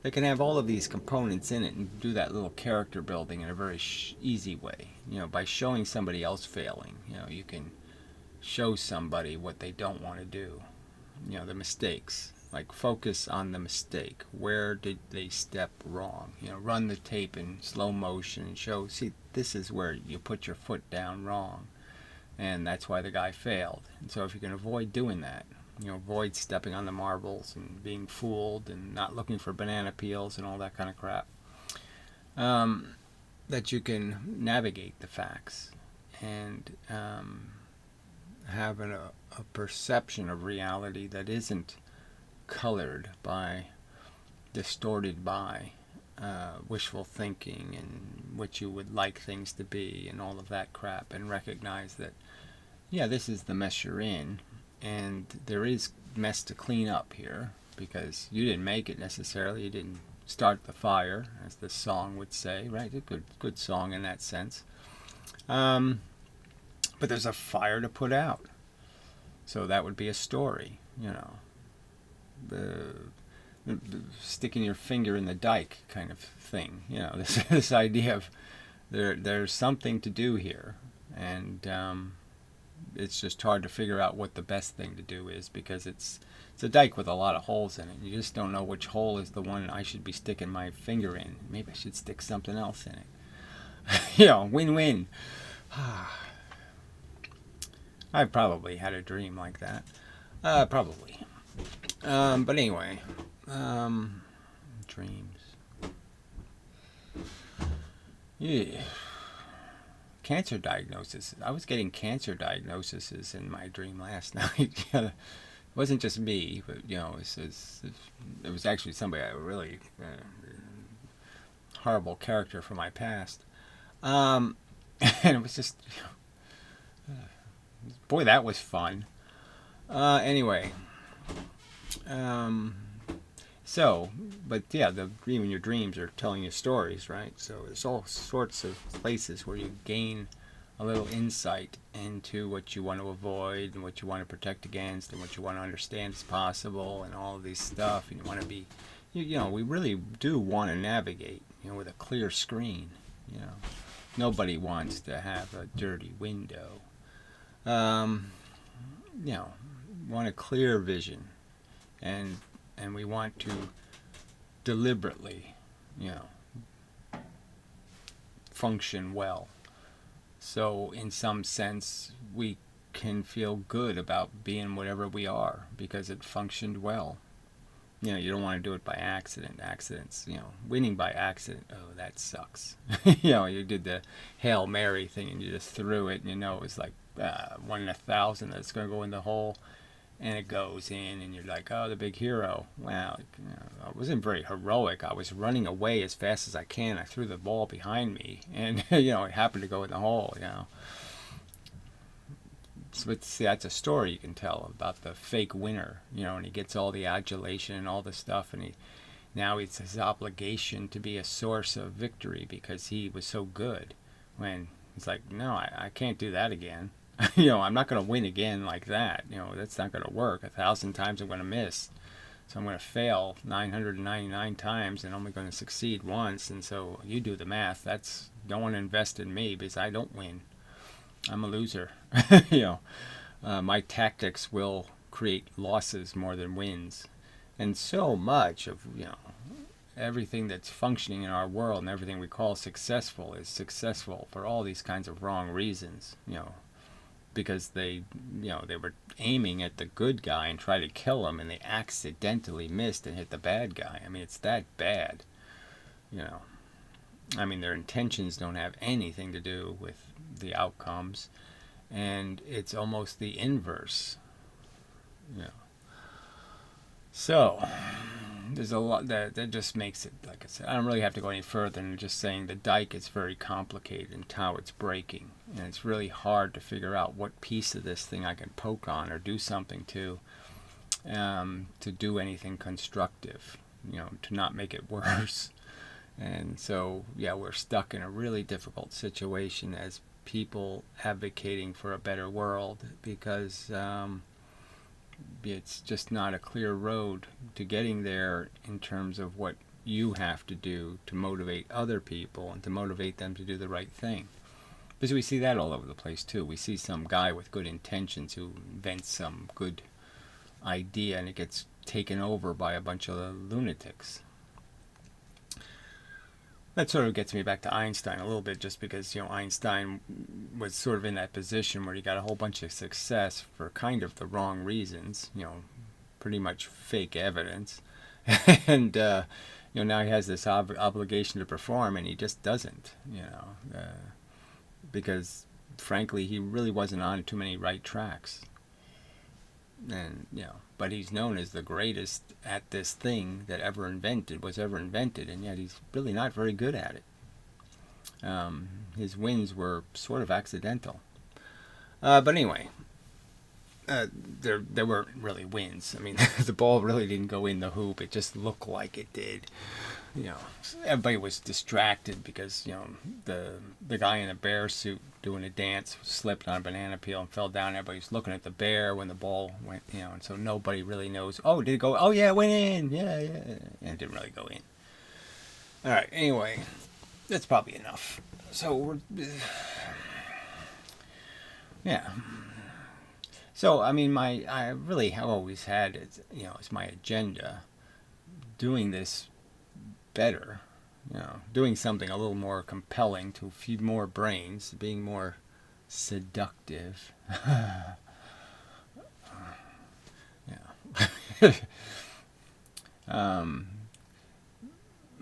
that can have all of these components in it and do that little character building in a very easy way. By showing somebody else failing, you can show somebody what they don't want to do. The mistakes. Like, focus on the mistake. Where did they step wrong? Run the tape in slow motion and show, see, this is where you put your foot down wrong. And that's why the guy failed. And so if you can avoid doing that, avoid stepping on the marbles and being fooled and not looking for banana peels and all that kind of crap, that you can navigate the facts and have a perception of reality that isn't colored by, distorted by wishful thinking and what you would like things to be and all of that crap, and recognize that, this is the mess you're in, and there is mess to clean up here because you didn't make it necessarily. You didn't start the fire, as the song would say, right? A good song in that sense. But there's a fire to put out. So that would be a story, the sticking your finger in the dike kind of thing. This idea of there's something to do here, and it's just hard to figure out what the best thing to do is, because it's a dike with a lot of holes in it. You just don't know which hole is the one I should be sticking my finger in. Maybe I should stick something else in it. Win-win. I've probably had a dream like that. Probably. But anyway, dreams. Yeah. Cancer diagnosis. I was getting cancer diagnoses in my dream last night. It wasn't just me, but it was actually somebody I really horrible character from my past, and it was just boy, that was fun. Anyway. But even your dreams are telling you stories, right? So there's all sorts of places where you gain a little insight into what you want to avoid and what you want to protect against and what you want to understand is possible and all of these stuff. And you want to be, we really do want to navigate, with a clear screen. Nobody wants to have a dirty window. Want a clear vision, and we want to deliberately, function well. So in some sense, we can feel good about being whatever we are because it functioned well. You don't want to do it by accident. Accidents, winning by accident, oh, that sucks. You did the Hail Mary thing and you just threw it and it was like 1 in 1,000 that's going to go in the hole. And it goes in, and you're like, oh, the big hero. Wow, I wasn't very heroic. I was running away as fast as I can. I threw the ball behind me, and it happened to go in the hole. So see, that's a story you can tell about the fake winner. And he gets all the adulation and all the stuff, and now it's his obligation to be a source of victory because he was so good. When he's like, no, I can't do that again. I'm not going to win again like that. That's not going to work. 1,000 times I'm going to miss. So I'm going to fail 999 times and only going to succeed once. And so you do the math. Don't want to invest in me because I don't win. I'm a loser. My tactics will create losses more than wins. And so much of, everything that's functioning in our world and everything we call successful is successful for all these kinds of wrong reasons, because they were aiming at the good guy and tried to kill him, and they accidentally missed and hit the bad guy. I mean, it's that bad. Their intentions don't have anything to do with the outcomes, and it's almost the inverse. So there's a lot that just makes it, like I said, I don't really have to go any further than just saying the dike is very complicated and how it's breaking, and it's really hard to figure out what piece of this thing I can poke on or do something to do anything constructive, to not make it worse. And so we're stuck in a really difficult situation as people advocating for a better world because it's just not a clear road to getting there in terms of what you have to do to motivate other people and to motivate them to do the right thing. Because we see that all over the place too. We see some guy with good intentions who invents some good idea and it gets taken over by a bunch of lunatics. That sort of gets me back to Einstein a little bit, just because Einstein was sort of in that position where he got a whole bunch of success for kind of the wrong reasons, pretty much fake evidence, and now he has this obligation to perform, and he just doesn't, because frankly he really wasn't on too many right tracks. And but he's known as the greatest at this thing that was ever invented, and yet he's really not very good at it. His wins were sort of accidental, but anyway, there weren't really wins. I mean, the ball really didn't go in the hoop; it just looked like it did. Everybody was distracted because the guy in a bear suit doing a dance slipped on a banana peel and fell down. Everybody was looking at the bear when the ball went, and so nobody really knows. Oh, did it go? Oh yeah, it went in. Yeah, and it didn't really go in. All right. Anyway, that's probably enough. So yeah. So I mean, I really have always had it. It's my agenda doing this better, doing something a little more compelling to feed more brains, being more seductive.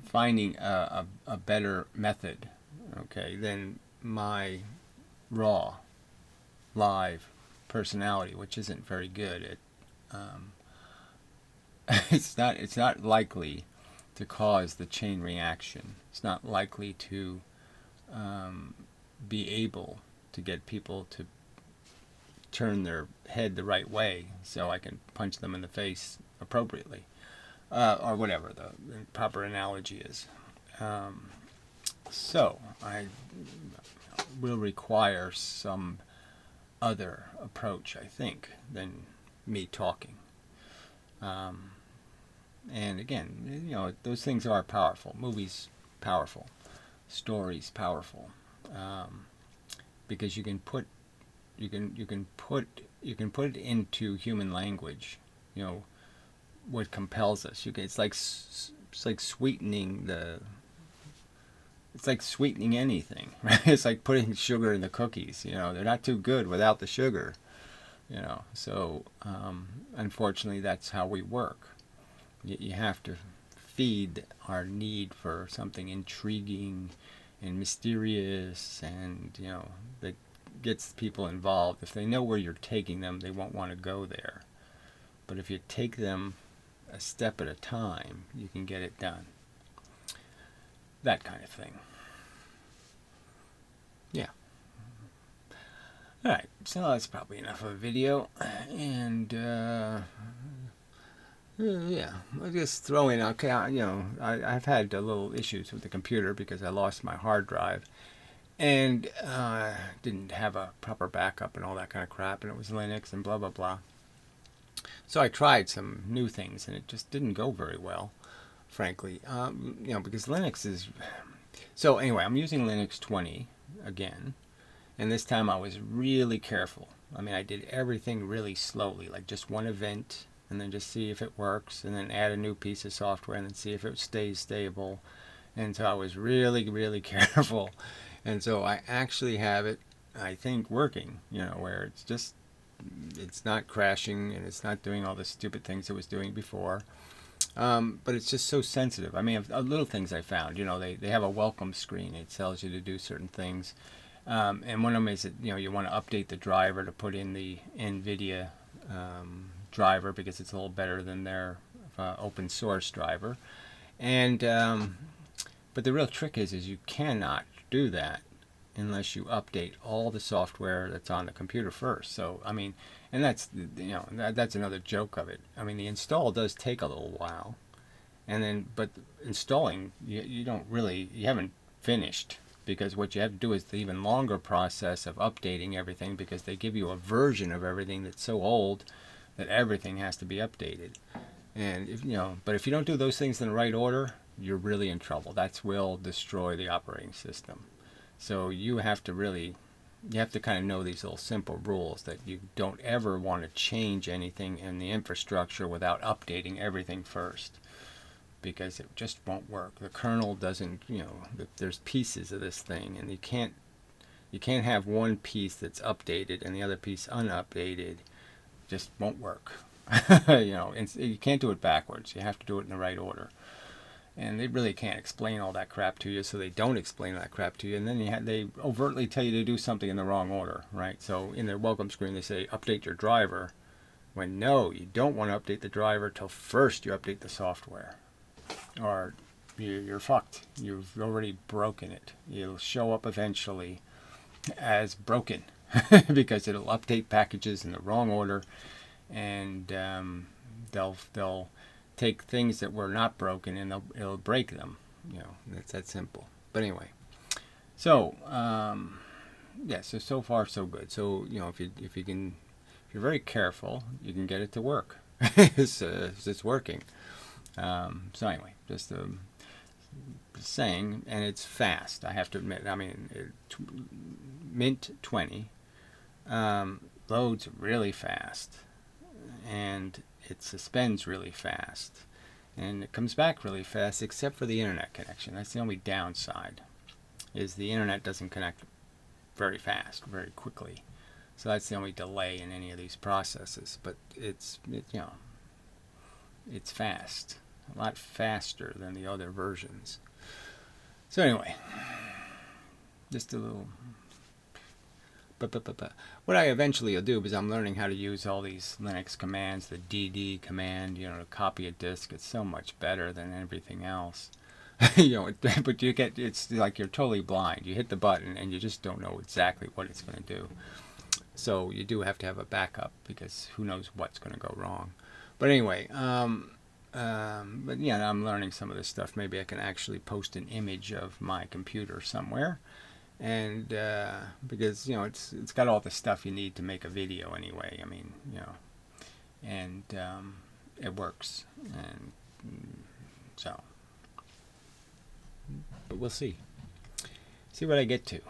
Finding a better method, than my raw, live personality, which isn't very good at. It's not likely to cause the chain reaction. It's not likely to be able to get people to turn their head the right way so I can punch them in the face appropriately, or whatever the proper analogy is. So I will require some other approach, I think, than me talking. And again, those things are powerful. Movies, powerful. Stories, powerful. Because you can put it into human language. What compels us. It's like sweetening It's like sweetening anything, right? It's like putting sugar in the cookies. They're not too good without the sugar. So unfortunately, that's how we work. You have to feed our need for something intriguing and mysterious, and that gets people involved. If they know where you're taking them, they won't want to go there. But if you take them a step at a time, you can get it done. That kind of thing. Yeah. Alright, so that's probably enough of a video. And, yeah, I'll just throw in, okay, I've had a little issues with the computer because I lost my hard drive. And didn't have a proper backup and all that kind of crap. And it was Linux and blah, blah, blah. So I tried some new things, and it just didn't go very well, frankly. Because Linux is... So anyway, I'm using Linux 20 again, and this time I was really careful. I mean, I did everything really slowly, like just one event, and then just see if it works, and then add a new piece of software, and then see if it stays stable. And so I was really, really careful. And so I actually have it, I think, working, where it's not crashing, and it's not doing all the stupid things it was doing before. But it's just so sensitive. I mean, little things I found, they have a welcome screen. It tells you to do certain things. And one of them is that, you want to update the driver to put in the NVIDIA driver because it's a little better than their open source driver. And, but the real trick is you cannot do that unless you update all the software that's on the computer first. So, I mean, and that's, that's another joke of it. I mean, the install does take a little while. And then, but installing, you haven't finished, because what you have to do is the even longer process of updating everything, because they give you a version of everything that's so old that everything has to be updated. And but if you don't do those things in the right order, you're really in trouble. That will destroy the operating system. So you have to kind of know these little simple rules, that you don't ever want to change anything in the infrastructure without updating everything first, because it just won't work. The kernel doesn't, there's pieces of this thing, and you can't have one piece that's updated and the other piece unupdated. Just won't work. You can't do it backwards. You have to do it in the right order. And they really can't explain all that crap to you, so they don't explain that crap to you. And then they overtly tell you to do something in the wrong order, right? So in their welcome screen, they say, update your driver. When no, you don't want to update the driver till first you update the software. Or you're fucked. You've already broken it. It'll show up eventually as broken because it'll update packages in the wrong order, and they'll take things that were not broken and it'll break them. That's that simple. But anyway, so yeah, so far so good. So if you're very careful, you can get it to work. It's working. So anyway, just saying, and it's fast, I have to admit. I mean, Mint 20 loads really fast, and it suspends really fast, and it comes back really fast, except for the internet connection. That's the only downside, is the internet doesn't connect very fast, very quickly. So that's the only delay in any of these processes. But it's fast, a lot faster than the other versions. So anyway, just a little. What I eventually will do, because I'm learning how to use all these Linux commands, the DD command, to copy a disk. It's so much better than everything else. But it's like you're totally blind. You hit the button and you just don't know exactly what it's going to do. So you do have to have a backup, because who knows what's going to go wrong. But anyway, but yeah, I'm learning some of this stuff. Maybe I can actually post an image of my computer somewhere, And because it's got all the stuff you need to make a video anyway. I mean, and it works. And so, but we'll see what I get to.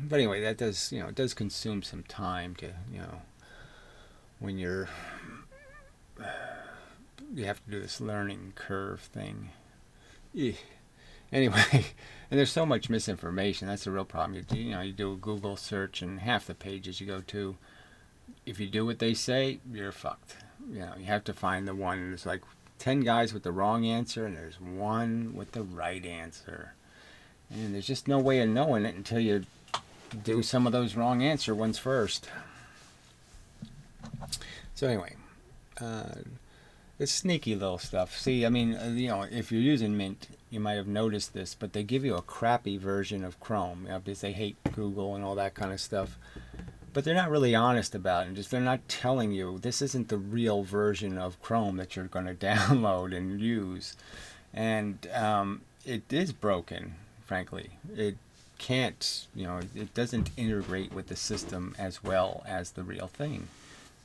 But anyway, that does it does consume some time to when you have to do this learning curve thing. Anyway, and there's so much misinformation. That's the real problem. You do a Google search, and half the pages you go to, if you do what they say, you're fucked. You have to find the one. There's like 10 guys with the wrong answer, and there's one with the right answer. And there's just no way of knowing it until you do some of those wrong answer ones first. So anyway, it's sneaky little stuff. See, I mean, if you're using Mint, you might have noticed this, but they give you a crappy version of Chrome, because they hate Google and all that kind of stuff. But they're not really honest about it. They're not telling you this isn't the real version of Chrome that you're going to download and use. And it is broken, frankly. It can't, it doesn't integrate with the system as well as the real thing.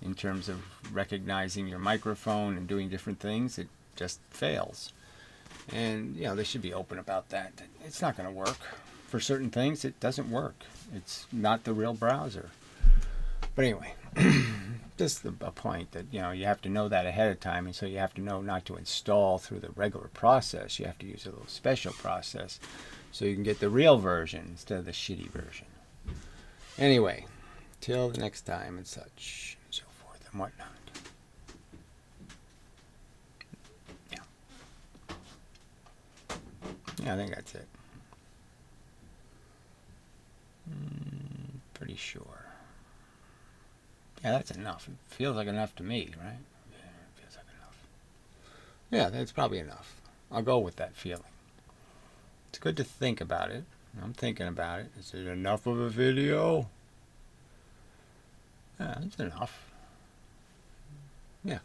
In terms of recognizing your microphone and doing different things, it just fails. And, they should be open about that. It's not going to work. For certain things, it doesn't work. It's not the real browser. But anyway, just a point that, you have to know that ahead of time. And so you have to know not to install through the regular process. You have to use a little special process so you can get the real version instead of the shitty version. Anyway, till the next time and such. And whatnot. Yeah, I think that's it. Pretty sure. Yeah, that's enough. It feels like enough to me, right? Yeah, it feels like enough. Yeah, that's probably enough. I'll go with that feeling. It's good to think about it. I'm thinking about it. Is it enough of a video? Yeah, it's enough. Yeah.